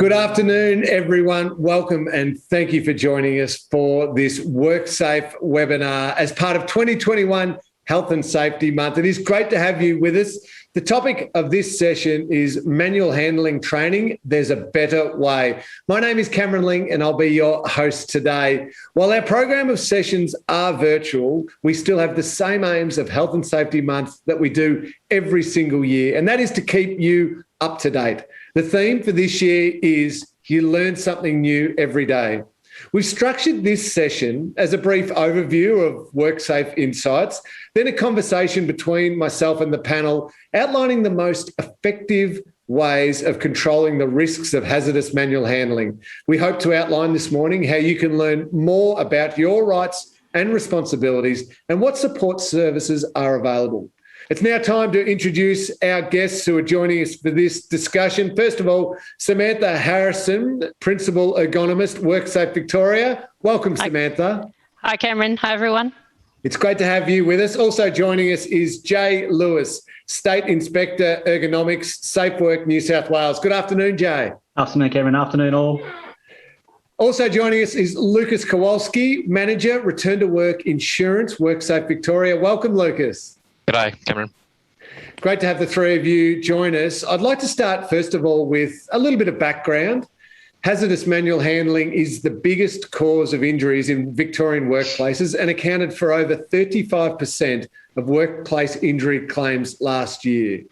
Good afternoon, everyone. Welcome and thank you for joining us for this WorkSafe webinar as part of 2021 Health and Safety Month. It is great to have you with us. The topic of this session is manual handling training. There's a better way. My name is Cameron Ling and I'll be your host today. While our program of sessions are virtual, we still have the same aims of Health and Safety Month that we do every single year, and that is to keep you up to date. The theme for this year is you learn something new every day. We've structured this session as a brief overview of WorkSafe insights, then a conversation between myself and the panel outlining the most effective ways of controlling the risks of hazardous manual handling. We hope to outline this morning how you can learn more about your rights and responsibilities and what support services are available. It's now time to introduce our guests who are joining us for this discussion. First of all, Samantha Harrison, Principal Ergonomist, WorkSafe Victoria. Welcome, Samantha. Hi, Cameron. Hi, everyone. It's great to have you with us. Also joining us is Jay Lewis, State Inspector Ergonomics, Safe Work New South Wales. Good afternoon, Jay. Afternoon, Cameron. Afternoon, all. Also joining us is Lucas Kowalski, Manager, Return to Work Insurance, WorkSafe Victoria. Welcome, Lucas. G'day, Cameron. Great to have the three of you join us. I'd like to start, first of all, with a little bit of background. Hazardous manual handling is the biggest cause of injuries in Victorian workplaces and accounted for over 35% of workplace injury claims last year.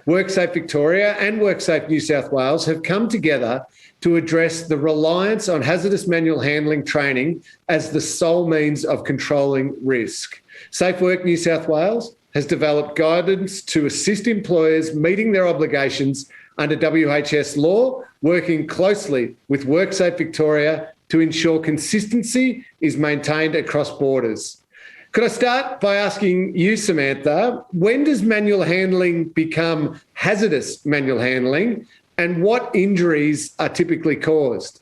WorkSafe Victoria and WorkSafe New South Wales have come together to address the reliance on hazardous manual handling training as the sole means of controlling risk. Safe Work New South Wales has developed guidance to assist employers meeting their obligations under WHS law, working closely with WorkSafe Victoria to ensure consistency is maintained across borders. Could I start by asking you, Samantha, when does manual handling become hazardous manual handling and what injuries are typically caused?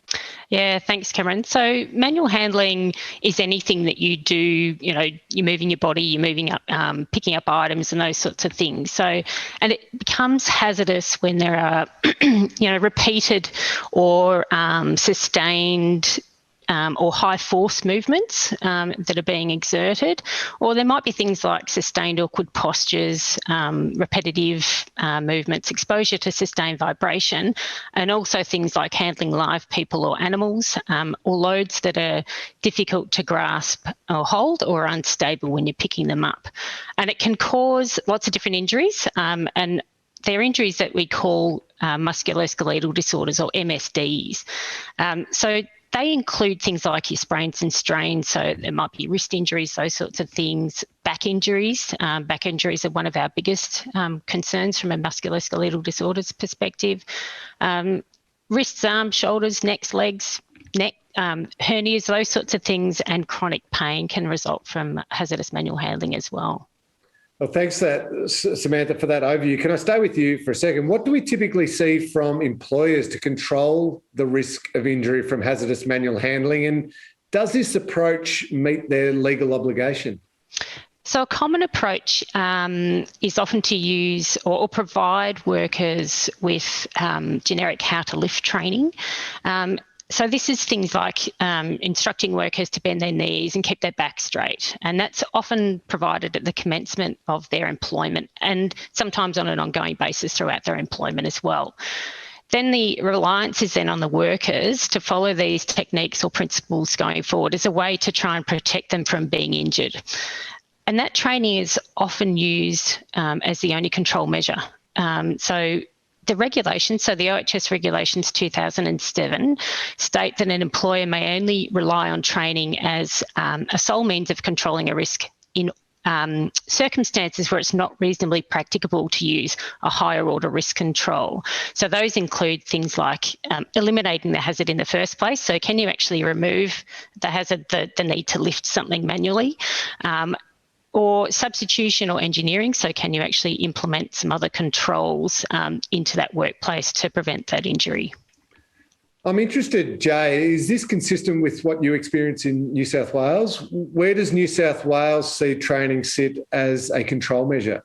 Yeah, thanks, Cameron. So manual handling is anything that you do, you're moving your body, you're moving up, picking up items and those sorts of things. So, and it becomes hazardous when there are, repeated or sustained or high force movements that are being exerted, or there might be things like sustained awkward postures, repetitive movements, exposure to sustained vibration, and also things like handling live people or animals, or loads that are difficult to grasp or hold or unstable when you're picking them up. And it can cause lots of different injuries, and they're injuries that we call musculoskeletal disorders or MSDs. So they include things like your sprains and strains, so there might be wrist injuries, those sorts of things, back injuries. Back injuries are one of our biggest concerns from a musculoskeletal disorders perspective. Wrists, arms, shoulders, necks, legs, neck, hernias, those sorts of things, and chronic pain can result from hazardous manual handling as well. Well, thanks, Samantha, for that overview. Can I stay with you for a second? What do we typically see from employers to control the risk of injury from hazardous manual handling? And does this approach meet their legal obligation? So a common approach is often to use or provide workers with generic how to lift training. So this is things like instructing workers to bend their knees and keep their back straight. And that's often provided at the commencement of their employment and sometimes on an ongoing basis throughout their employment as well. Then the reliance is then on the workers to follow these techniques or principles going forward as a way to try and protect them from being injured. And that training is often used as the only control measure. The regulations, so the OHS regulations 2007, state that an employer may only rely on training as a sole means of controlling a risk in circumstances where it's not reasonably practicable to use a higher order risk control. So those include things like eliminating the hazard in the first place. So can you actually remove the hazard, the need to lift something manually? Or substitution or engineering, so can you actually implement some other controls into that workplace to prevent that injury? I'm interested, Jay, is this consistent with what you experience in New South Wales? Where does New South Wales see training sit as a control measure?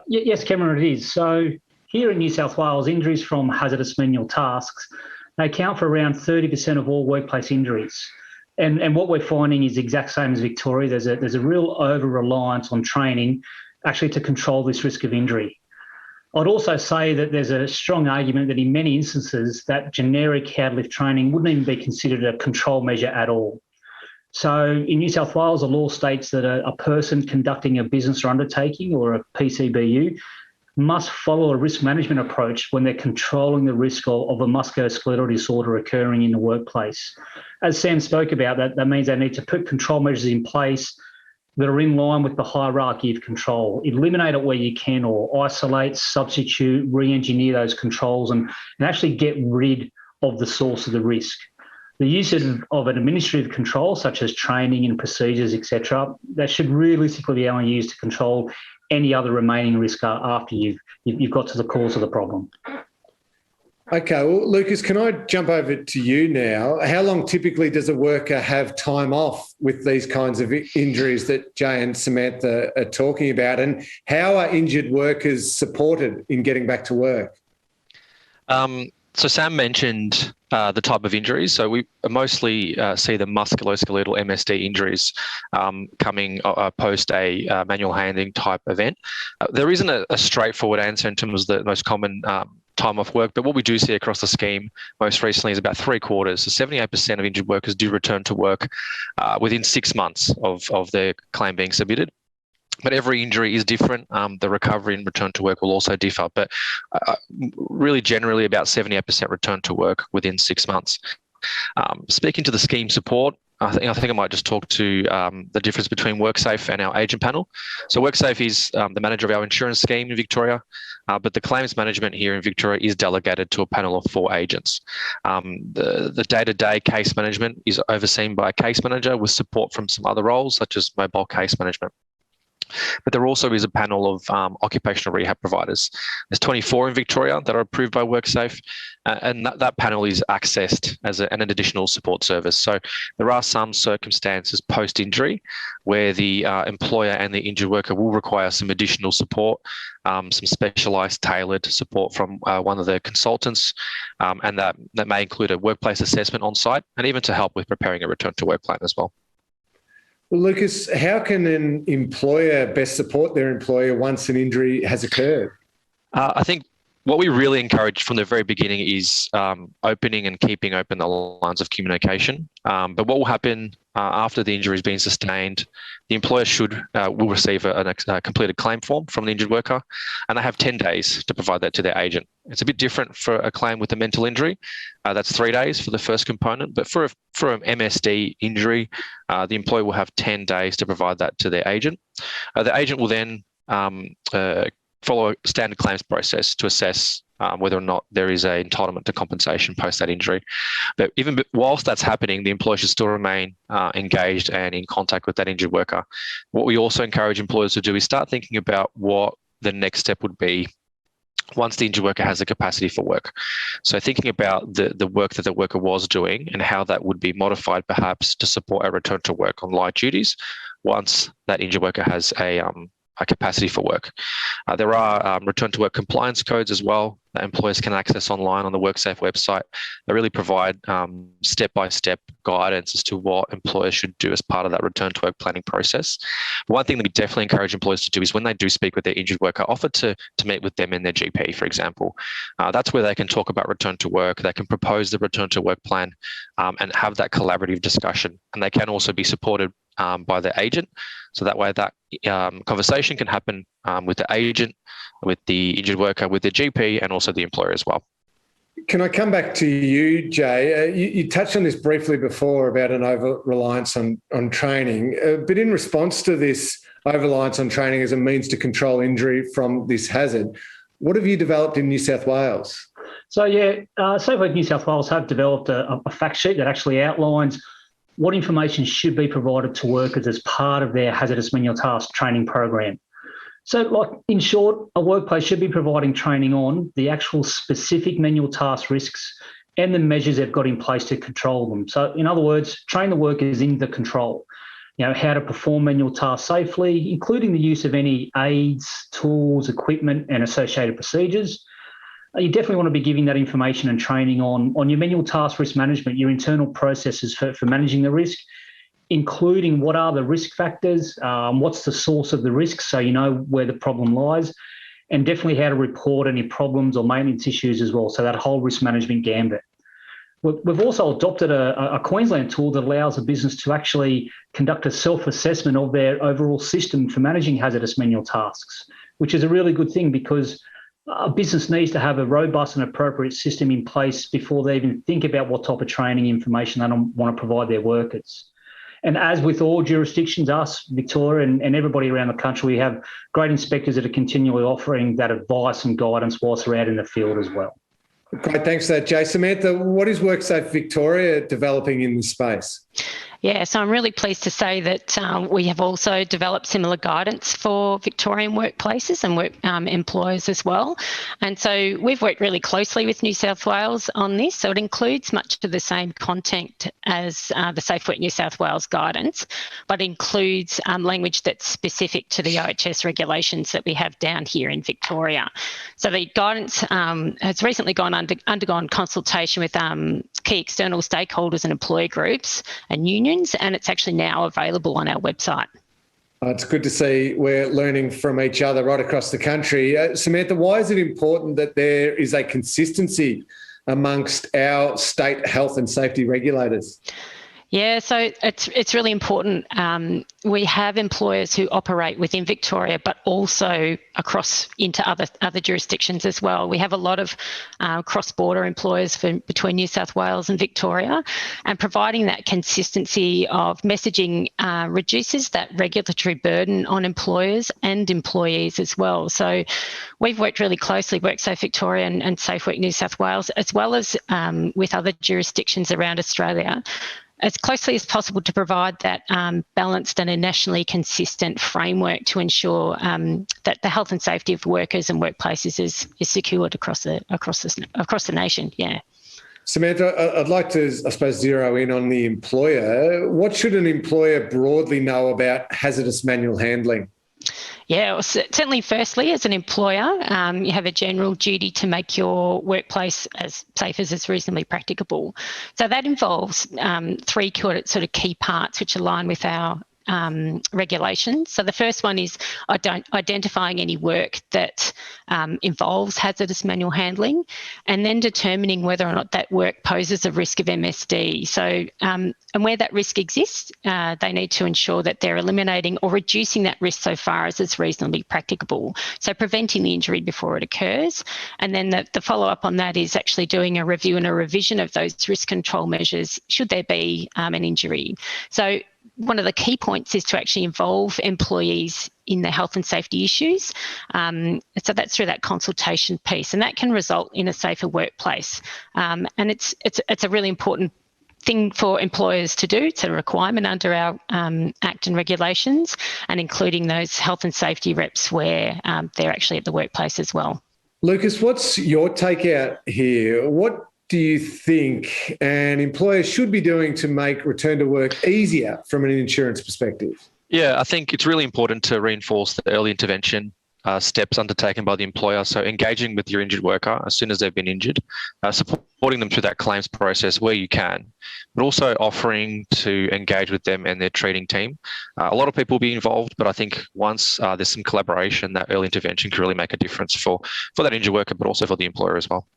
Yes, Cameron, it is. So here in New South Wales, injuries from hazardous manual tasks They account for around 30% of all workplace injuries. And what we're finding is the exact same as Victoria. There's a real over-reliance on training actually to control this risk of injury. I'd also say that there's a strong argument that in many instances that generic how to lift training wouldn't even be considered a control measure at all. So in New South Wales, the law states that a person conducting a business or undertaking or a PCBU must follow a risk management approach when they're controlling the risk of a musculoskeletal disorder occurring in the workplace. As Sam spoke about, that means they need to put control measures in place that are in line with the hierarchy of control. Eliminate it where you can, or isolate, substitute, re-engineer those controls and actually get rid of the source of the risk. The use of an administrative control, such as training and procedures, etc., that should realistically be only used to control any other remaining risk after you've got to the cause of the problem. Okay, well, Lucas, can I jump over to you now? How long typically does a worker have time off with these kinds of injuries that Jay and Samantha are talking about? And how are injured workers supported in getting back to work? So Sam mentioned the type of injuries. So we mostly see the musculoskeletal MSD injuries coming post a manual handling type event. There isn't a straightforward answer in terms of the most common time off work, but what we do see across the scheme most recently is about 3/4. So 78% of injured workers do return to work within 6 months of their claim being submitted. But every injury is different. The recovery and return to work will also differ, but really generally about 78% return to work within 6 months. Speaking to the scheme support, I think I might just talk to the difference between WorkSafe and our agent panel. So WorkSafe is the manager of our insurance scheme in Victoria, but the claims management here in Victoria is delegated to a panel of 4 agents. The day-to-day case management is overseen by a case manager with support from some other roles, such as mobile case management. But there also is a panel of occupational rehab providers. There's 24 in Victoria that are approved by WorkSafe, and that panel is accessed as an additional support service. So there are some circumstances post-injury where the employer and the injured worker will require some additional support, some specialised tailored support from one of the consultants, and that may include a workplace assessment on site and even to help with preparing a return to work plan as well. Well, Lucas, how can an employer best support their employer once an injury has occurred? I think what we really encourage from the very beginning is opening and keeping open the lines of communication. But what will happen after the injury has been sustained, the employer will receive a completed claim form from the injured worker, and they have 10 days to provide that to their agent. It's a bit different for a claim with a mental injury. That's 3 days for the first component, but for an MSD injury, the employer will have 10 days to provide that to their agent. The agent will then follow a standard claims process to assess whether or not there is an entitlement to compensation post that injury. But even whilst that's happening, the employer should still remain engaged and in contact with that injured worker. What we also encourage employers to do is start thinking about what the next step would be once the injured worker has the capacity for work. So thinking about the work that the worker was doing and how that would be modified perhaps to support a return to work on light duties once that injured worker has a capacity for work. There are return to work compliance codes as well that employers can access online on the WorkSafe website. They really provide step-by-step guidance as to what employers should do as part of that return to work planning process. One thing that we definitely encourage employers to do is when they do speak with their injured worker, offer to meet with them in their GP, for example. That's where they can talk about return to work, they can propose the return to work plan and have that collaborative discussion. And they can also be supported by the agent. So that way that conversation can happen with the agent, with the injured worker, with the GP, and also the employer as well. Can I come back to you, Jay? You touched on this briefly before about an over-reliance on training, but in response to this over-reliance on training as a means to control injury from this hazard, what have you developed in New South Wales? So Safe Work New South Wales have developed a fact sheet that actually outlines what information should be provided to workers as part of their hazardous manual task training program. So, in short, a workplace should be providing training on the actual specific manual task risks and the measures they've got in place to control them. So, in other words, train the workers in the control. How to perform manual tasks safely, including the use of any aids, tools, equipment, and associated procedures. you definitely want to be giving that information and training on your manual task risk management, your internal processes for managing the risk, including what are the risk factors, what's the source of the risk, so you know where the problem lies, and definitely how to report any problems or maintenance issues as well. So that whole risk management gambit. We've also adopted a Queensland tool that allows a business to actually conduct a self-assessment of their overall system for managing hazardous manual tasks, which is a really good thing because a business needs to have a robust and appropriate system in place before they even think about what type of training information they want to provide their workers. And as with all jurisdictions, us, Victoria, and everybody around the country, we have great inspectors that are continually offering that advice and guidance whilst they're out in the field as well. Great, thanks for that, Jay. Samantha, what is WorkSafe Victoria developing in this space? Yeah, so I'm really pleased to say that we have also developed similar guidance for Victorian workplaces and work employers as well. And so we've worked really closely with New South Wales on this. So it includes much of the same content as the Safe Work New South Wales guidance, but includes language that's specific to the OHS regulations that we have down here in Victoria. So the guidance has recently undergone consultation with key external stakeholders and employee groups and unions, and it's actually now available on our website. It's good to see we're learning from each other right across the country. Samantha, why is it important that there is a consistency amongst our state health and safety regulators? Yeah, so it's really important. We have employers who operate within Victoria, but also across into other jurisdictions as well. We have a lot of cross-border employers between New South Wales and Victoria, and providing that consistency of messaging reduces that regulatory burden on employers and employees as well. So we've worked really closely, WorkSafe Victoria and Safe Work New South Wales, as well as with other jurisdictions around Australia, as closely as possible to provide that balanced and a nationally consistent framework to ensure that the health and safety of workers and workplaces is secured across the nation. Yeah. Samantha, I'd like to, I suppose, zero in on the employer. What should an employer broadly know about hazardous manual handling? Yeah, well, certainly firstly, as an employer, you have a general duty to make your workplace as safe as is reasonably practicable. So that involves three sort of key parts which align with our regulations. So the first one is identifying any work that involves hazardous manual handling, and then determining whether or not that work poses a risk of MSD. So, and where that risk exists, they need to ensure that they're eliminating or reducing that risk so far as is reasonably practicable. So preventing the injury before it occurs. And then the follow-up on that is actually doing a review and a revision of those risk control measures should there be an injury. So one of the key points is to actually involve employees in the health and safety issues. So that's through that consultation piece, and that can result in a safer workplace. And it's a really important thing for employers to do. It's a requirement under our Act and regulations, and including those health and safety reps where they're actually at the workplace as well. Lucas, what's your takeout here? What do you think an employer should be doing to make return to work easier from an insurance perspective? Yeah, I think it's really important to reinforce the early intervention steps undertaken by the employer. So engaging with your injured worker as soon as they've been injured, supporting them through that claims process where you can, but also offering to engage with them and their treating team. A lot of people will be involved, but I think once there's some collaboration, that early intervention can really make a difference for that injured worker, but also for the employer as well.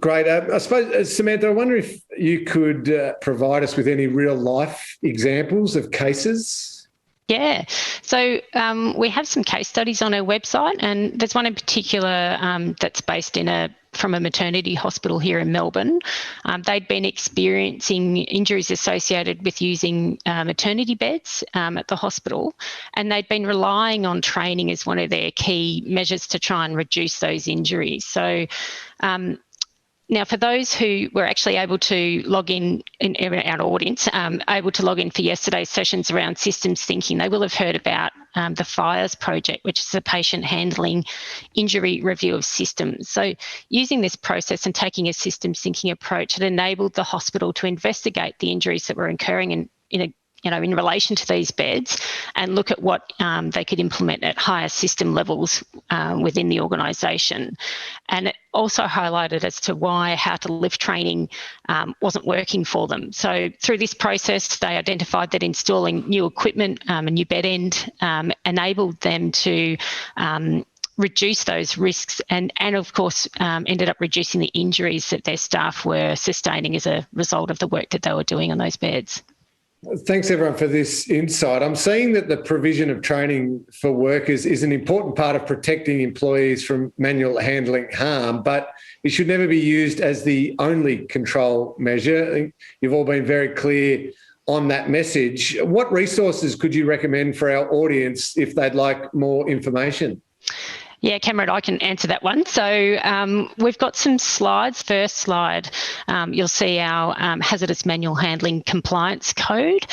Great. I suppose, Samantha, I wonder if you could provide us with any real life examples of cases. Yeah, so we have some case studies on our website, and there's one in particular that's based from a maternity hospital here in Melbourne. They'd been experiencing injuries associated with using maternity beds at the hospital, and they'd been relying on training as one of their key measures to try and reduce those injuries. So now, for those who were actually able to log in our audience, able to log in for yesterday's sessions around systems thinking, they will have heard about the FIRES project, which is a patient handling injury review of systems. So using this process and taking a systems thinking approach, it enabled the hospital to investigate the injuries that were occurring in in relation to these beds, and look at what they could implement at higher system levels within the organisation. And it also highlighted as to why how to lift training wasn't working for them. So through this process, they identified that installing new equipment, a new bed end, enabled them to reduce those risks and of course, ended up reducing the injuries that their staff were sustaining as a result of the work that they were doing on those beds. Thanks, everyone, for this insight. I'm seeing that the provision of training for workers is an important part of protecting employees from manual handling harm, but it should never be used as the only control measure. I think you've all been very clear on that message. What resources could you recommend for our audience if they'd like more information? Yeah, Cameron, I can answer that one. So we've got some slides. First slide, you'll see our hazardous manual handling compliance code.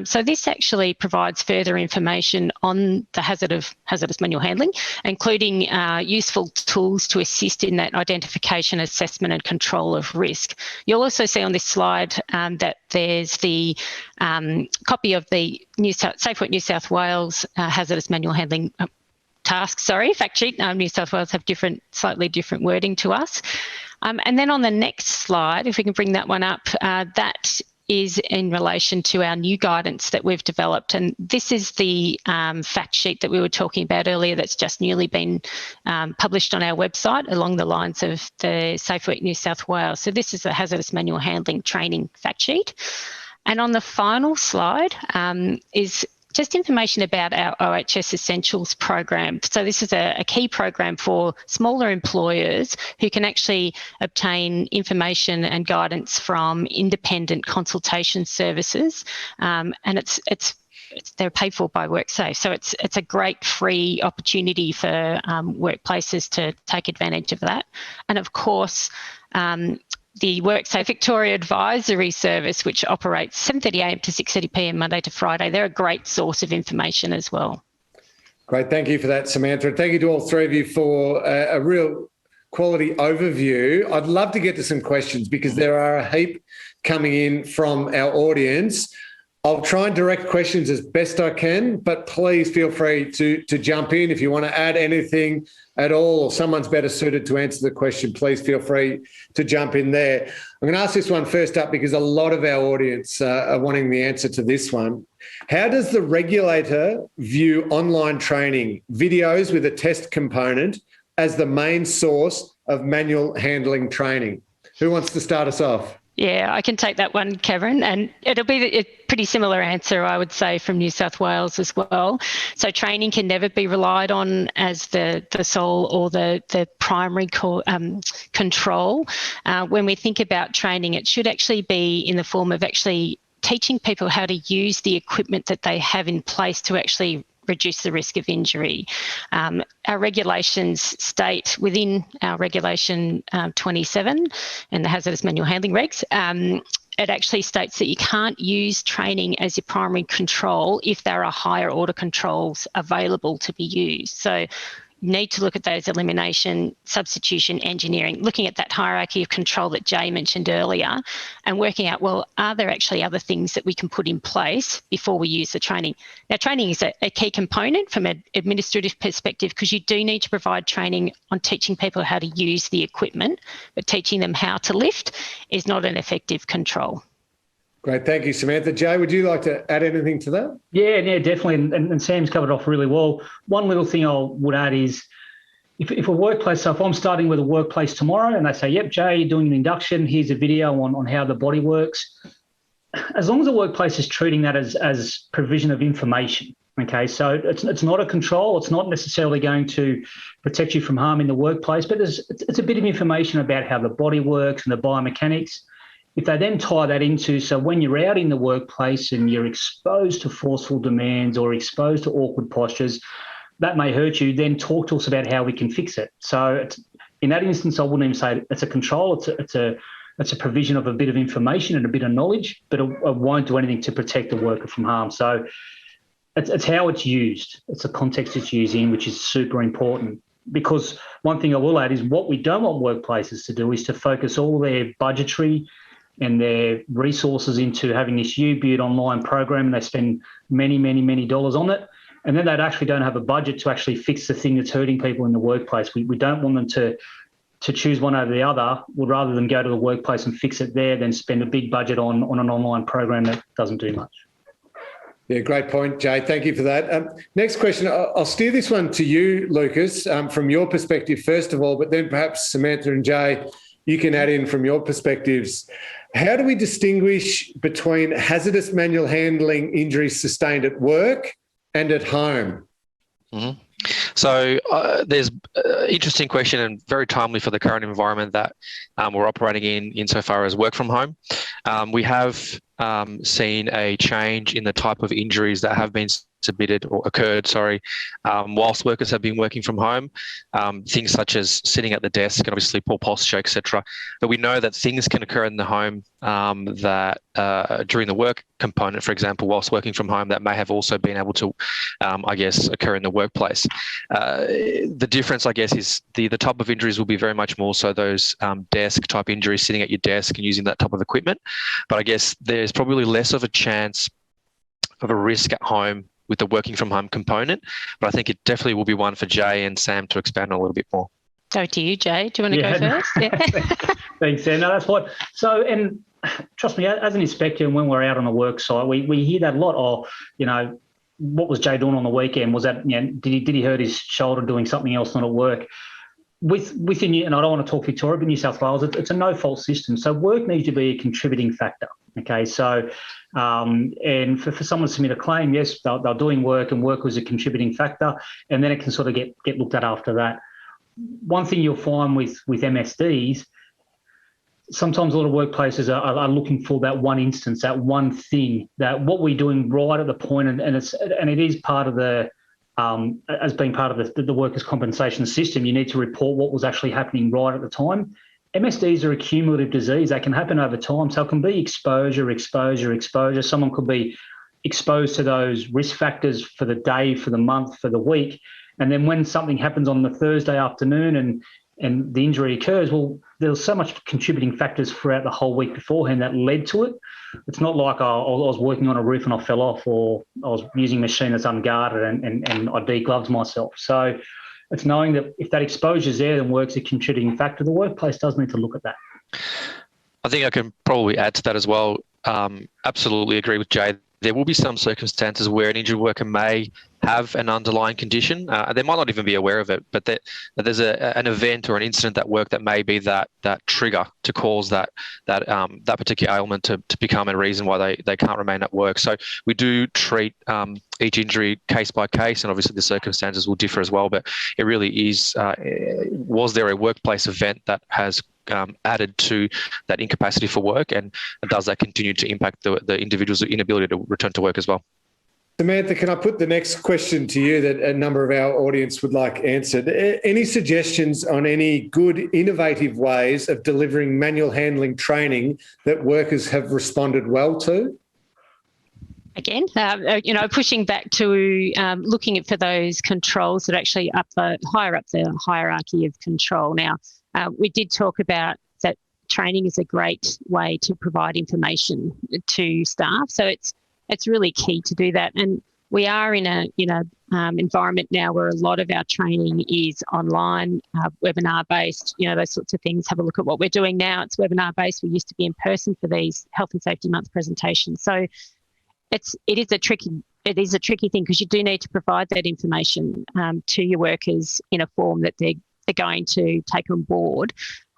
So this actually provides further information on the hazardous manual handling, including useful tools to assist in that identification, assessment and control of risk. You'll also see on this slide that there's the copy of the SafeWork New South Wales hazardous manual handling fact sheet. New South Wales have slightly different wording to us. And then on the next slide, if we can bring that one up, that is in relation to our new guidance that we've developed. And this is the fact sheet that we were talking about earlier that's just newly been published on our website along the lines of the SafeWork New South Wales. So this is the hazardous manual handling training fact sheet. And on the final slide is just information about our OHS Essentials program. So this is a key program for smaller employers who can actually obtain information and guidance from independent consultation services, and they're paid for by WorkSafe. So it's a great free opportunity for workplaces to take advantage of that. And of course, the WorkSafe Victoria Advisory Service, which operates 7:30am to 6:30pm Monday to Friday. They're a great source of information as well. Great. Thank you for that, Samantha. Thank you to all three of you for a real quality overview. I'd love to get to some questions because there are a heap coming in from our audience. I'll try and direct questions as best I can, but please feel free to jump in. If you want to add anything at all or someone's better suited to answer the question, please feel free to jump in there. I'm going to ask this one first up because a lot of our audience are wanting the answer to this one. How does the regulator view online training, videos with a test component, as the main source of manual handling training? Who wants to start us off? Yeah, I can take that one, Cameron, and it'll be a pretty similar answer, I would say, from New South Wales as well. So training can never be relied on as the sole or the primary control. When we think about training, it should actually be in the form of actually teaching people how to use the equipment that they have in place to actually reduce the risk of injury. Our regulations state within our regulation 27 and the hazardous manual handling regs, it actually states that you can't use training as your primary control if there are higher order controls available to be used. So you need to look at those elimination, substitution, engineering, looking at that hierarchy of control that Jay mentioned earlier and working out, well, are there actually other things that we can put in place before we use the training? Now, training is a key component from an administrative perspective because you do need to provide training on teaching people how to use the equipment, but teaching them how to lift is not an effective control. Great. Thank you, Samantha. Jay, would you like to add anything to that? Yeah, definitely. And Sam's covered off really well. One little thing I would add is if a workplace, so if I'm starting with a workplace tomorrow and they say, yep, Jay, you're doing an induction, here's a video on how the body works. As long as the workplace is treating that as provision of information, okay, so it's not a control, it's not necessarily going to protect you from harm in the workplace, but it's a bit of information about how the body works and the biomechanics. If they then tie that into, so when you're out in the workplace and you're exposed to forceful demands or exposed to awkward postures, that may hurt you, then talk to us about how we can fix it. So in that instance, I wouldn't even say it's a control, it's a provision of a bit of information and a bit of knowledge, but it won't do anything to protect the worker from harm. So it's how it's used. It's the context it's used in, which is super important. Because one thing I will add is what we don't want workplaces to do is to focus all their budgetary and their resources into having this UBUT online program, and they spend many dollars on it, and then they actually don't have a budget to actually fix the thing that's hurting people in the workplace. We don't want them to choose one over the other. We'd rather them go to the workplace and fix it there than spend a big budget on an online program that doesn't do much. Yeah, great point, Jay. Thank you for that. Next question. I'll steer this one to you, Lucas, from your perspective, first of all, but then perhaps Samantha and Jay, you can add in from your perspectives. How do we distinguish between hazardous manual handling injuries sustained at work and at home? Mm-hmm. So there's an interesting question and very timely for the current environment that we're operating in insofar as work from home. We have seen a change in the type of injuries that have been submitted or occurred, whilst workers have been working from home, things such as sitting at the desk and obviously poor posture, etc. But we know that things can occur in the home that during the work component, for example, whilst working from home, that may have also been able to, occur in the workplace. The difference, I guess, is the type of injuries will be very much more so those desk type injuries, sitting at your desk and using that type of equipment. But I guess there's probably less of a chance of a risk at home with the working from home component, but I think it definitely will be one for Jay and Sam to expand on a little bit more. Go to you, Jay. Do you want to go first? Yeah. Thanks, Sam. No, that's fine. So, and trust me, as an inspector, and when we're out on a work site, we hear that a lot. What was Jay doing on the weekend? Was that, did he hurt his shoulder doing something else, not at work? Within, and I don't want to talk Victoria, but New South Wales, it's a no-fault system. So work needs to be a contributing factor. Okay, so and for someone to submit a claim, yes, they're doing work, and work was a contributing factor, and then it can sort of get looked at after that. One thing you'll find with MSDs, sometimes a lot of workplaces are looking for that one instance, that one thing, that what we're doing right at the point, and it is part of the as being part of the workers' compensation system. You need to report what was actually happening right at the time. MSDs are a cumulative disease. They can happen over time. So it can be exposure. Someone could be exposed to those risk factors for the day, for the month, for the week. And then when something happens on the Thursday afternoon and the injury occurs, well, there's so much contributing factors throughout the whole week beforehand that led to it. It's not like I was working on a roof and I fell off, or I was using a machine that's unguarded and I de-gloves myself. So it's knowing that if that exposure is there, then work's a contributing factor. The workplace does need to look at that. I think I can probably add to that as well. Absolutely agree with Jay. There will be some circumstances where an injured worker may have an underlying condition. They might not even be aware of it, but that there's an event or an incident at work that may be that trigger to cause that particular ailment to become a reason why they can't remain at work. So we do treat each injury case by case, and obviously the circumstances will differ as well. But it really is, was there a workplace event that has added to that incapacity for work, and does that continue to impact the individual's inability to return to work as well? Samantha, can I put the next question to you that a number of our audience would like answered? Any suggestions on any good, innovative ways of delivering manual handling training that workers have responded well to? Again, pushing back to looking for those controls that actually higher up the hierarchy of control. Now, we did talk about that training is a great way to provide information to staff. So it's really key to do that. And we are in a environment now where a lot of our training is online, webinar based, those sorts of things. Have a look at what we're doing now. It's webinar based. We used to be in person for these Health and Safety Month presentations. So it is a tricky thing, because you do need to provide that information to your workers in a form that they're going to take on board.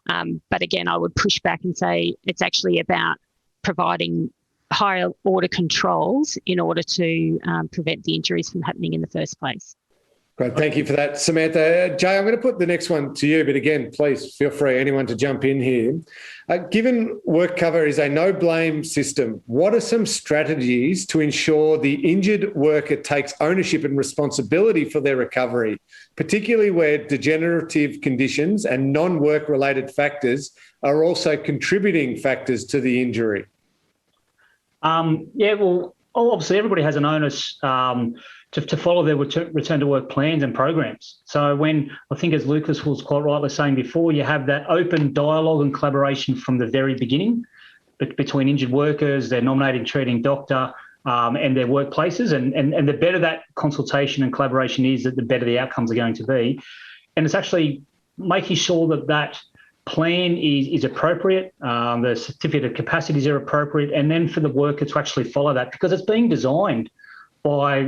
But again, I would push back and say it's actually about providing higher order controls in order to prevent the injuries from happening in the first place. Great, thank you for that, Samantha. Jay, I'm going to put the next one to you, but again, please feel free, anyone, to jump in here. Given WorkCover is a no-blame system, what are some strategies to ensure the injured worker takes ownership and responsibility for their recovery, particularly where degenerative conditions and non-work-related factors are also contributing factors to the injury? Obviously everybody has an onus to follow their return to work plans and programs. So when, I think as Lucas was quite rightly saying before, you have that open dialogue and collaboration from the very beginning, between injured workers, their nominating treating doctor, and their workplaces. And the better that consultation and collaboration is, the better the outcomes are going to be. And it's actually making sure that that plan is appropriate, the certificate of capacities are appropriate, and then for the worker to actually follow that, because it's being designed by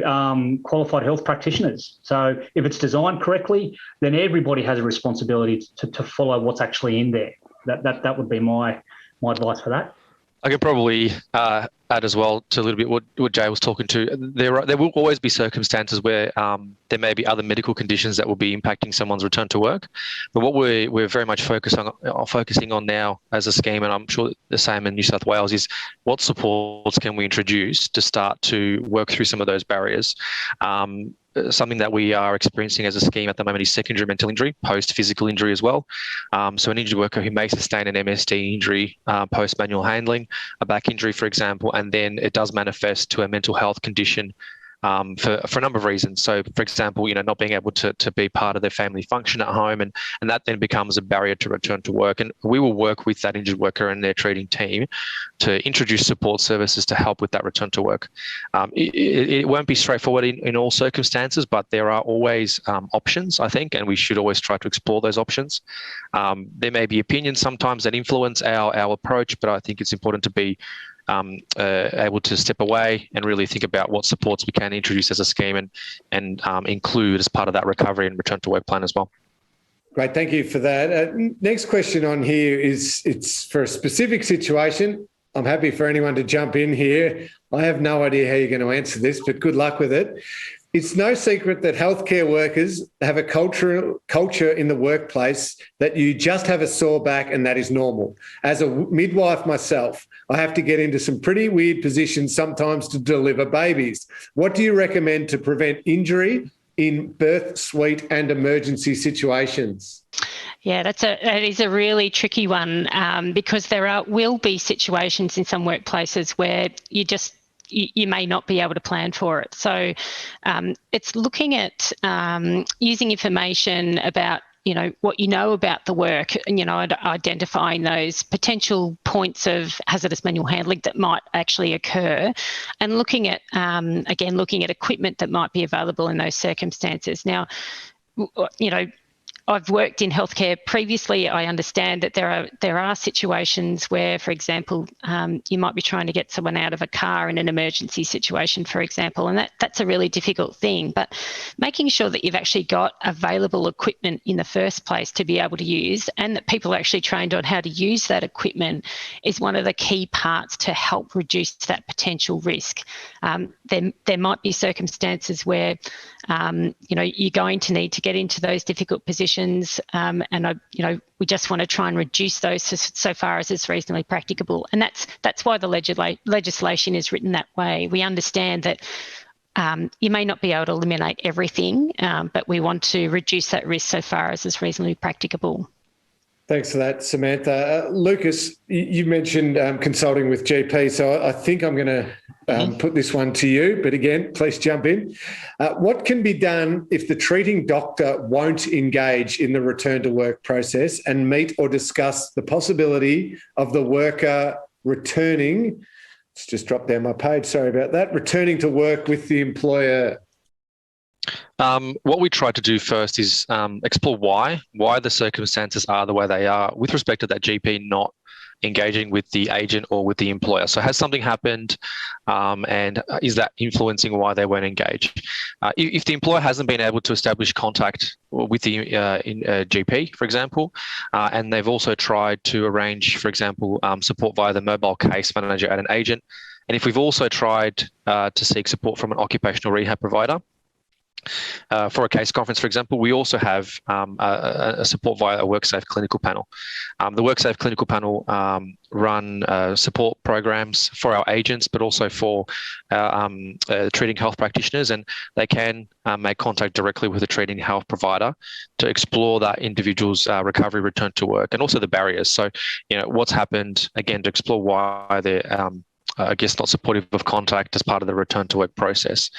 qualified health practitioners. So if it's designed correctly, then everybody has a responsibility to follow what's actually in there. That would be my advice for that. I could probably add as well to a little bit what Jay was talking to. There will always be circumstances where there may be other medical conditions that will be impacting someone's return to work. But what we're very much focusing on now as a scheme, and I'm sure the same in New South Wales, is what supports can we introduce to start to work through some of those barriers. Something that we are experiencing as a scheme at the moment is secondary mental injury, post-physical injury as well. So an injured worker who may sustain an MSD injury post-manual handling, a back injury, for example, and then it does manifest to a mental health condition for a number of reasons. So, for example, not being able to be part of their family function at home, and that then becomes a barrier to return to work. And we will work with that injured worker and their treating team to introduce support services to help with that return to work. It won't be straightforward in all circumstances, but there are always options, I think, and we should always try to explore those options. There may be opinions sometimes that influence our approach, but I think it's important to be able to step away and really think about what supports we can introduce as a scheme and include as part of that recovery and return to work plan as well. Great, thank you for that. Next question on here it's for a specific situation. I'm happy for anyone to jump in here. I have no idea how you're going to answer this, but good luck with it. It's no secret that healthcare workers have a culture in the workplace that you just have a sore back and that is normal. As a midwife myself, I have to get into some pretty weird positions sometimes to deliver babies. What do you recommend to prevent injury in birth suite and emergency situations? Yeah, that is a really tricky one because there will be situations in some workplaces where you may not be able to plan for it. So it's looking at using information about what you know about the work, and identifying those potential points of hazardous manual handling that might actually occur, and looking at looking at equipment that might be available in those circumstances. Now, I've worked in healthcare previously. I understand that there are situations where, for example, you might be trying to get someone out of a car in an emergency situation, for example, and that's a really difficult thing. But making sure that you've actually got available equipment in the first place to be able to use, and that people are actually trained on how to use that equipment, is one of the key parts to help reduce that potential risk. There might be circumstances where you're going to need to get into those difficult positions, and we just want to try and reduce those so far as is reasonably practicable. And that's why the legislation is written that way. We understand that you may not be able to eliminate everything, but we want to reduce that risk so far as is reasonably practicable. Thanks for that, Samantha. Lucas, you mentioned consulting with GP, so I think I'm going to put this one to you, but again, please jump in. What can be done if the treating doctor won't engage in the return to work process and meet or discuss the possibility of the worker returning, it's just dropped down my page, sorry about that, returning to work with the employer? What we try to do first is explore why the circumstances are the way they are with respect to that GP not engaging with the agent or with the employer. So has something happened, and is that influencing why they weren't engaged? If the employer hasn't been able to establish contact with the GP, for example, and they've also tried to arrange, for example, support via the mobile case manager at an agent, and if we've also tried to seek support from an occupational rehab provider, for a case conference, for example, we also have a support via a WorkSafe clinical panel. The WorkSafe clinical panel run support programs for our agents, but also for treating health practitioners, and they can make contact directly with a treating health provider to explore that individual's recovery, return to work, and also the barriers. So, what's happened, again, to explore why they're not supportive of contact as part of the return to work process.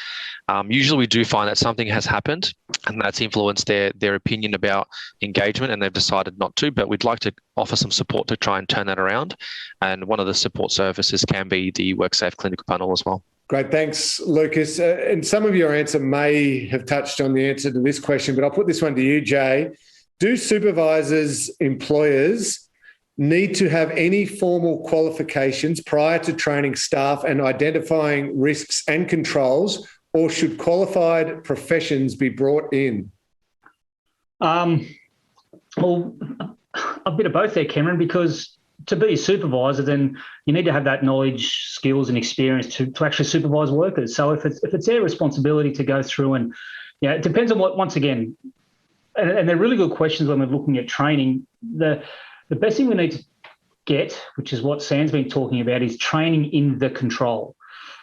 Usually we do find that something has happened and that's influenced their opinion about engagement, and they've decided not to. But we'd like to offer some support to try and turn that around. And one of the support services can be the WorkSafe clinical panel as well. Great. Thanks, Lucas. And some of your answer may have touched on the answer to this question, but I'll put this one to you, Jay. Do supervisors, employers need to have any formal qualifications prior to training staff and identifying risks and controls, or should qualified professions be brought in? Well, a bit of both there, Cameron, because to be a supervisor, then you need to have that knowledge, skills and experience to actually supervise workers. So if it's their responsibility to go through and, it depends on what, once again, and they're really good questions when we're looking at training. The best thing we need to get, which is what Sam's been talking about, is training in the control.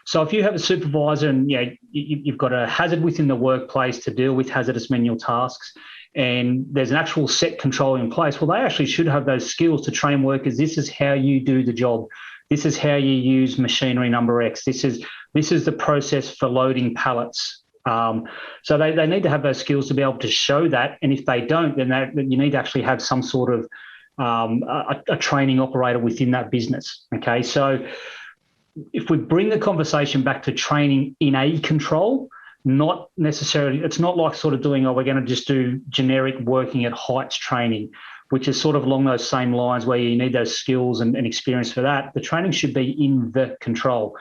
So if you have a supervisor and you've got a hazard within the workplace to deal with hazardous manual tasks, and there's an actual set control in place, well, they actually should have those skills to train workers. This is how you do the job. This is how you use machinery number X. This is the process for loading pallets. So they need to have those skills to be able to show that. And if they don't, then you need to actually have some sort of a training operator within that business. Okay, so if we bring the conversation back to training in a control, not necessarily, it's not like sort of doing, we're going to just do generic working at heights training, which is sort of along those same lines where you need those skills and experience for that. The training should be in the control.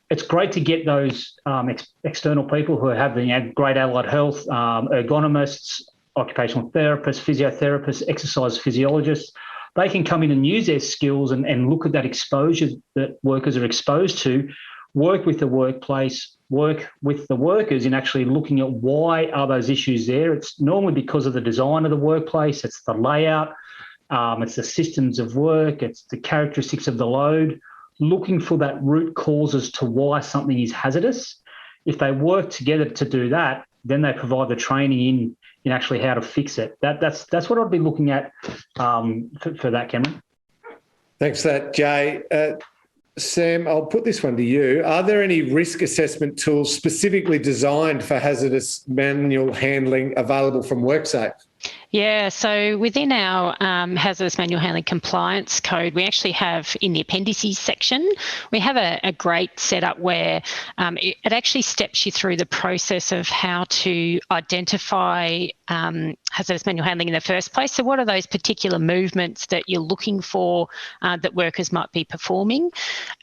It's great to get those external people who have the great allied health, ergonomists, occupational therapists, physiotherapists, exercise physiologists. They can come in and use their skills and look at that exposure that workers are exposed to, work with the workplace, work with the workers in actually looking at why are those issues there. It's normally because of the design of the workplace, it's the layout, it's the systems of work, it's the characteristics of the load, looking for that root cause as to why something is hazardous. If they work together to do that, then they provide the training in actually how to fix it. That's what I'd be looking at for that, Cameron. Thanks for that, Jay. Sam, I'll put this one to you. Are there any risk assessment tools specifically designed for hazardous manual handling available from WorkSafe? Yeah, so within our hazardous manual handling compliance code, we actually have in the appendices section, we have a great setup where it actually steps you through the process of how to identify hazardous manual handling in the first place. So what are those particular movements that you're looking for that workers might be performing?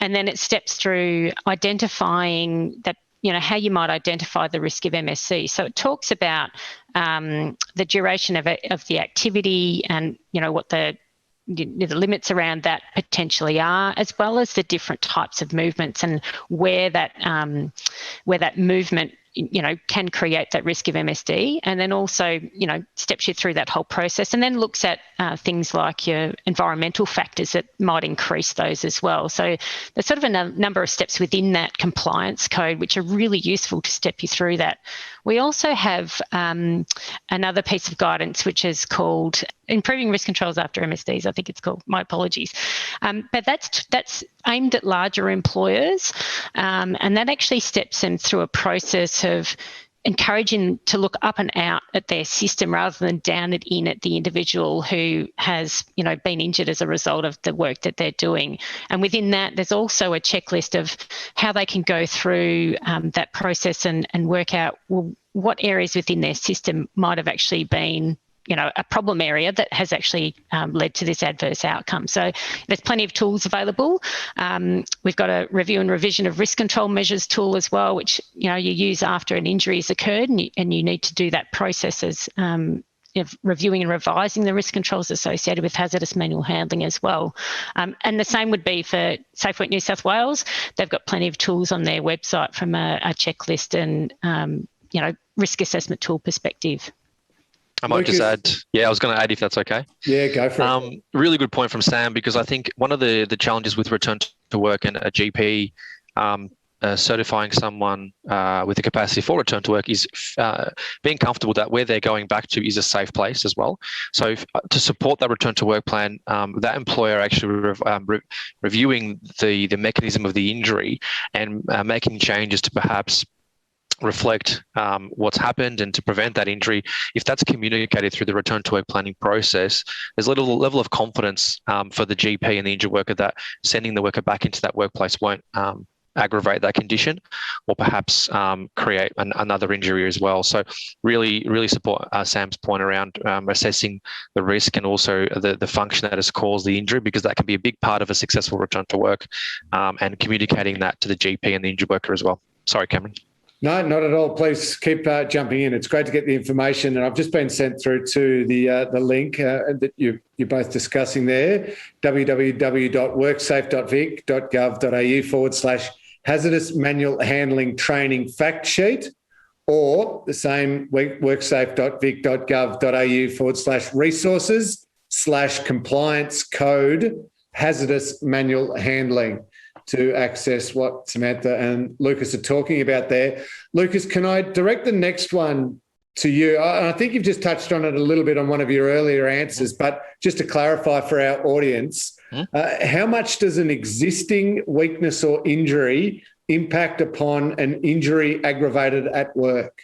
And then it steps through identifying that, how you might identify the risk of MSC. So it talks about the duration of the activity and, what the limits around that potentially are, as well as the different types of movements and where that movement can create that risk of MSD, and then also, steps you through that whole process, and then looks at things like your environmental factors that might increase those as well. So there's sort of a number of steps within that compliance code which are really useful to step you through that. We also have another piece of guidance which is called Improving Risk Controls After MSDs, I think it's called. My apologies. But that's aimed at larger employers, and that actually steps them through a process of encouraging to look up and out at their system rather than down it in at the individual who has, been injured as a result of the work that they're doing. And within that, there's also a checklist of how they can go through that process and work out, well, what areas within their system might have actually been a problem area that has actually led to this adverse outcome. So there's plenty of tools available. We've got a review and revision of risk control measures tool as well, which you use after an injury has occurred, and you need to do that process as reviewing and revising the risk controls associated with hazardous manual handling as well. And the same would be for SafeWork New South Wales. They've got plenty of tools on their website from a checklist and risk assessment tool perspective. I might just add, I was going to add if that's okay. Yeah, go for it. Really good point from Sam, because I think one of the challenges with return to work and a GP certifying someone with the capacity for return to work is being comfortable that where they're going back to is a safe place as well. So to support that return to work plan, that employer actually reviewing the mechanism of the injury and making changes to perhaps reflect what's happened and to prevent that injury, if that's communicated through the return to work planning process, there's a little level of confidence for the GP and the injured worker that sending the worker back into that workplace won't aggravate that condition or perhaps create another injury as well. So really support Sam's point around assessing the risk and also the function that has caused the injury, because that can be a big part of a successful return to work, and communicating that to the GP and the injured worker as well. Sorry, Cameron. No, not at all. Please keep jumping in. It's great to get the information, and I've just been sent through to the link that you're both discussing there, www.worksafe.vic.gov.au/hazardous manual handling training fact sheet, or the same worksafe.vic.gov.au/resources/compliance code hazardous manual handling to access what Samantha and Lucas are talking about there. Lucas, can I direct the next one to you? I think you've just touched on it a little bit on one of your earlier answers, but just to clarify for our audience, how much does an existing weakness or injury impact upon an injury aggravated at work?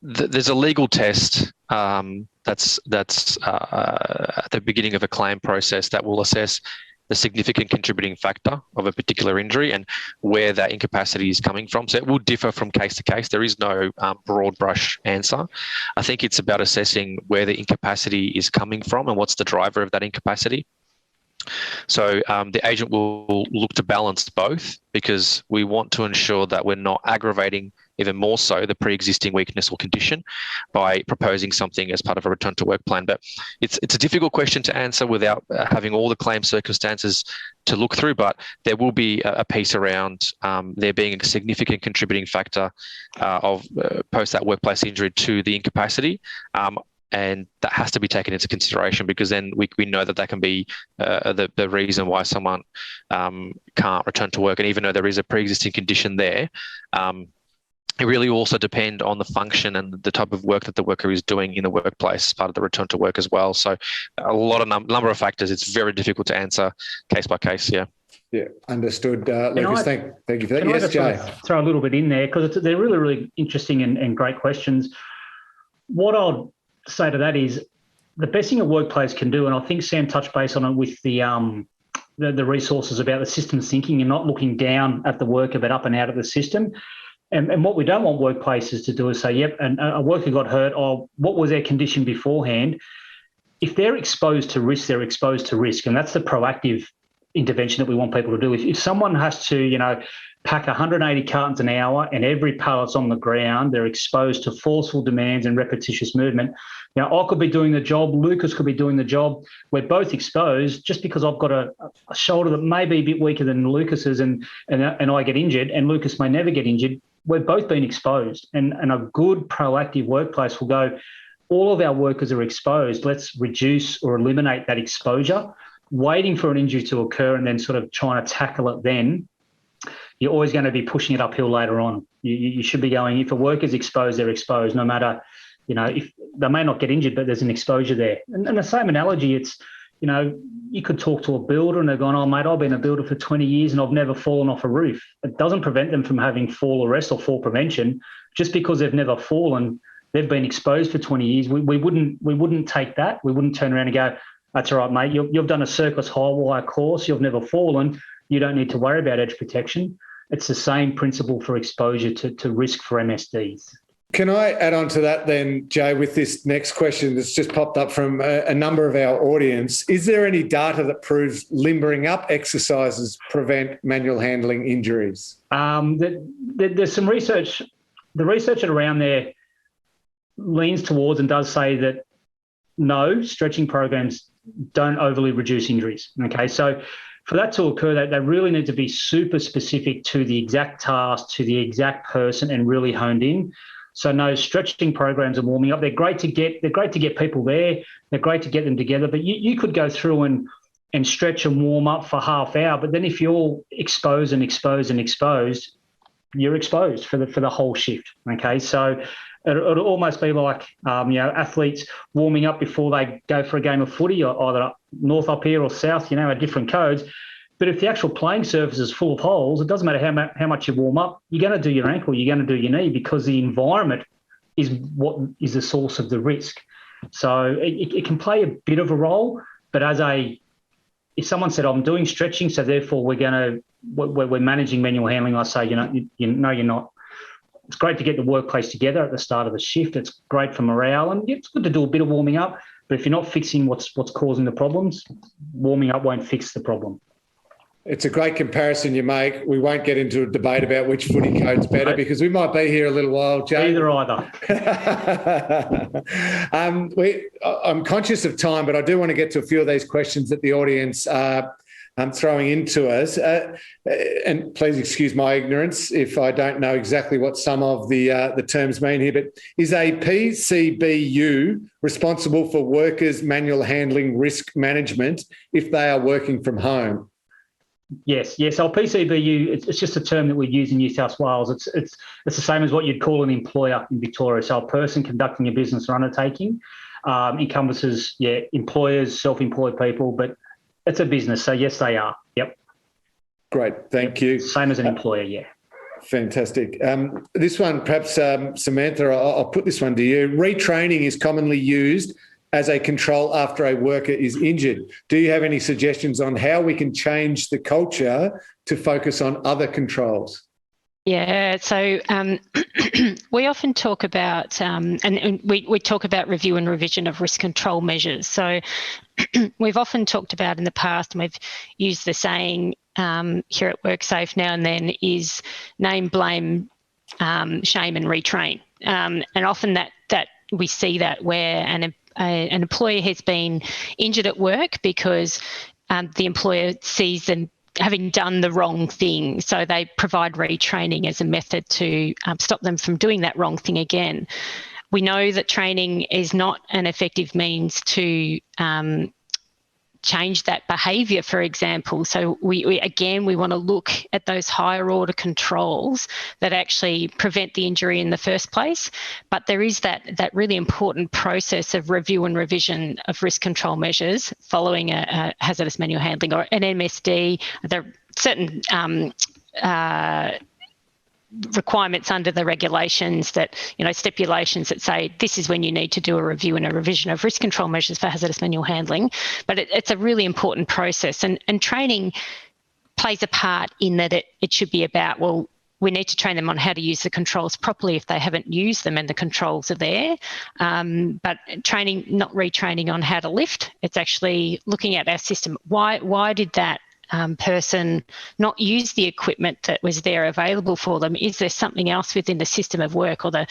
There's a legal test that's at the beginning of a claim process that will assess the significant contributing factor of a particular injury and where that incapacity is coming from. So it will differ from case to case. There is no broad brush answer. I think it's about assessing where the incapacity is coming from and what's the driver of that incapacity. So the agent will look to balance both, because we want to ensure that we're not aggravating even more so the pre-existing weakness or condition by proposing something as part of a return to work plan. But it's a difficult question to answer without having all the claim circumstances to look through, but there will be a piece around there being a significant contributing factor of post that workplace injury to the incapacity. And that has to be taken into consideration, because then we know that can be the reason why someone can't return to work. And even though there is a pre-existing condition there, it really also depends on the function and the type of work that the worker is doing in the workplace as part of the return to work as well. So a lot of number of factors. It's very difficult to answer case by case. Yeah. Yeah, understood. Lucas, thank you for that. Yes, Jay. Throw a little bit in there, because they're really interesting and great questions. What I'll say to that is the best thing a workplace can do, and I think Sam touched base on it with the resources about the systems thinking and not looking down at the worker but up and out of the system. And what we don't want workplaces to do is say, yep, and a worker got hurt, what was their condition beforehand? If they're exposed to risk, they're exposed to risk, and that's the proactive intervention that we want people to do. If someone has to, pack 180 cartons an hour and every pallet's on the ground, they're exposed to forceful demands and repetitious movement. Now, I could be doing the job, Lucas could be doing the job. We're both exposed. Just because I've got a shoulder that may be a bit weaker than Lucas's and I get injured, and Lucas may never get injured, we've both been exposed. And a good proactive workplace will go, all of our workers are exposed. Let's reduce or eliminate that exposure. Waiting for an injury to occur and then sort of trying to tackle it then, you're always going to be pushing it uphill later on. You should be going, if a worker's exposed, they're exposed, no matter, if they may not get injured, but there's an exposure there. And the same analogy, it's, you could talk to a builder and they're going, oh, mate, I've been a builder for 20 years and I've never fallen off a roof. It doesn't prevent them from having fall arrest or fall prevention. Just because they've never fallen, they've been exposed for 20 years. We wouldn't take that. We wouldn't turn around and go, that's all right, mate, you've done a circus high wire course, you've never fallen, you don't need to worry about edge protection. It's the same principle for exposure to risk for MSDs. Can I add on to that then, Jay, with this next question that's just popped up from a number of our audience? Is there any data that proves limbering up exercises prevent manual handling injuries? There's some research. The research around there leans towards and does say that no, stretching programs don't overly reduce injuries. Okay, so for that to occur, they really need to be super specific to the exact task, to the exact person, and really honed in. So no, stretching programs and warming up, they're great to get people there. They're great to get them together. But you could go through and stretch and warm up for half hour. But then if you're exposed, you're exposed for the whole shift. Okay, so it'll almost be like athletes warming up before they go for a game of footy, or either north up here or south, at different codes. But if the actual playing surface is full of holes, it doesn't matter how much you warm up, you're going to do your ankle, you're going to do your knee, because the environment is what is the source of the risk. So it can play a bit of a role, but if someone said, I'm doing stretching, so therefore we're managing manual handling, I say, you're not. It's great to get the workplace together at the start of the shift. It's great for morale, and it's good to do a bit of warming up. But if you're not fixing what's causing the problems, warming up won't fix the problem. It's a great comparison you make. We won't get into a debate about which footy code's better, because we might be here a little while, Jay. Either. I'm conscious of time, but I do want to get to a few of these questions that the audience are throwing into us. And please excuse my ignorance if I don't know exactly what some of the terms mean here, but is a PCBU responsible for workers' manual handling risk management if they are working from home? Yes. Our PCBU, it's just a term that we use in New South Wales. It's the same as what you'd call an employer in Victoria. So a person conducting a business or undertaking encompasses, employers, self-employed people, but it's a business. So yes, they are. Yep. Great. Thank you. Same as an employer, yeah. Fantastic. This one, perhaps, Samantha, I'll put this one to you. Retraining is commonly used as a control after a worker is injured. Do you have any suggestions on how we can change the culture to focus on other controls? Yeah, so we often talk about, and we talk about review and revision of risk control measures. So we've often talked about in the past, and we've used the saying here at WorkSafe now and then, is name, blame, shame and retrain. And often that we see that where an employee has been injured at work because the employer sees them having done the wrong thing. So they provide retraining as a method to stop them from doing that wrong thing again. We know that training is not an effective means to change that behaviour, for example. So we want to look at those higher order controls that actually prevent the injury in the first place. But there is that really important process of review and revision of risk control measures following a hazardous manual handling or an MSD. There are certain requirements under the regulations that, stipulations that say this is when you need to do a review and a revision of risk control measures for hazardous manual handling. But it's a really important process, and training plays a part in that it should be about, well, we need to train them on how to use the controls properly if they haven't used them and the controls are there. But training, not retraining on how to lift. It's actually looking at our system. Why did that person not use the equipment that was there available for them? Is there something else within the system of work, or the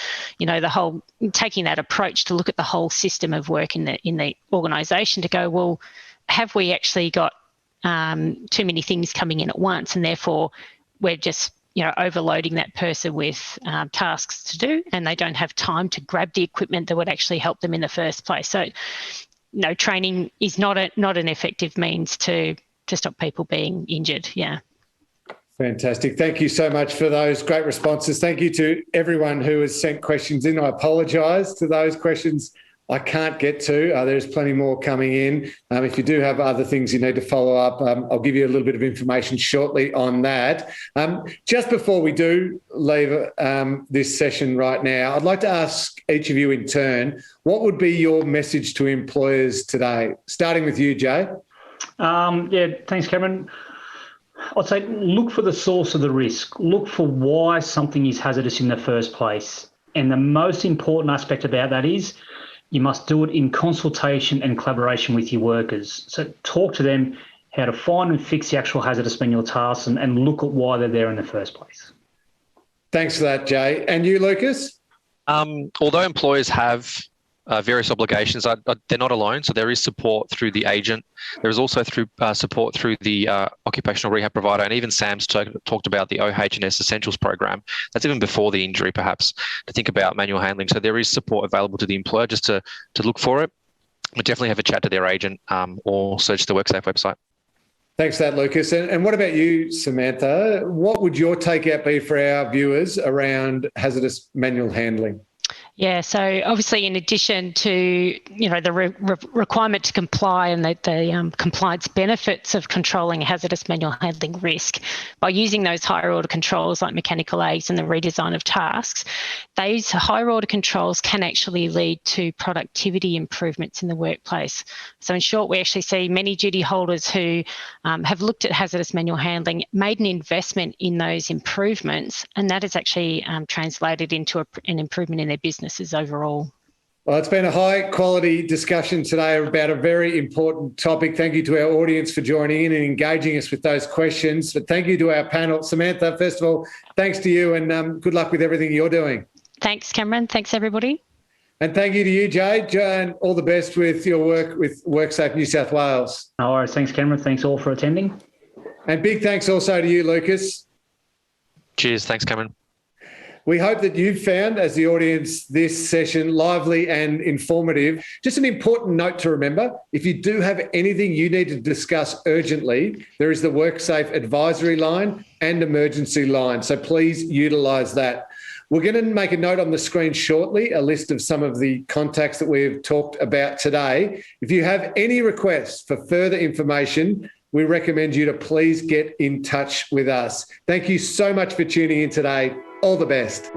whole, taking that approach to look at the whole system of work in the organisation to go, well, have we actually got too many things coming in at once, and therefore we're just overloading that person with tasks to do, and they don't have time to grab the equipment that would actually help them in the first place. So, training is not an effective means to stop people being injured. Yeah. Fantastic. Thank you so much for those great responses. Thank you to everyone who has sent questions in. I apologise to those questions I can't get to. There's plenty more coming in. If you do have other things you need to follow up, I'll give you a little bit of information shortly on that. Just before we do leave this session right now, I'd like to ask each of you in turn, what would be your message to employers today? Starting with you, Jay. Thanks, Cameron. I'd say look for the source of the risk. Look for why something is hazardous in the first place. And the most important aspect about that is you must do it in consultation and collaboration with your workers. So talk to them how to find and fix the actual hazardous manual tasks and look at why they're there in the first place. Thanks for that, Jay. And you, Lucas? Although employers have various obligations, they're not alone. So there is support through the agent. There is also support through the occupational rehab provider, and even Sam's talked about the OH&S Essentials program. That's even before the injury, perhaps, to think about manual handling. So there is support available to the employer just to look for it. But definitely have a chat to their agent or search the WorkSafe website. Thanks for that, Lucas. And what about you, Samantha? What would your takeout be for our viewers around hazardous manual handling? Yeah, so obviously, in addition to the requirement to comply and the compliance benefits of controlling hazardous manual handling risk, by using those higher order controls like mechanical aids and the redesign of tasks, those higher order controls can actually lead to productivity improvements in the workplace. So in short, we actually see many duty holders who have looked at hazardous manual handling, made an investment in those improvements, and that has actually translated into an improvement in their businesses overall. Well, it's been a high quality discussion today about a very important topic. Thank you to our audience for joining in and engaging us with those questions. But thank you to our panel. Samantha, first of all, thanks to you and good luck with everything you're doing. Thanks, Cameron. Thanks, everybody. And thank you to you, Jade. And all the best with your work with WorkSafe New South Wales. No worries. Thanks, Cameron. Thanks all for attending. And big thanks also to you, Lucas. Cheers. Thanks, Cameron. We hope that you've found, as the audience, this session lively and informative. Just an important note to remember, if you do have anything you need to discuss urgently, there is the WorkSafe advisory line and emergency line. So please utilise that. We're going to make a note on the screen shortly, a list of some of the contacts that we've talked about today. If you have any requests for further information, we recommend you to please get in touch with us. Thank you so much for tuning in today. All the best.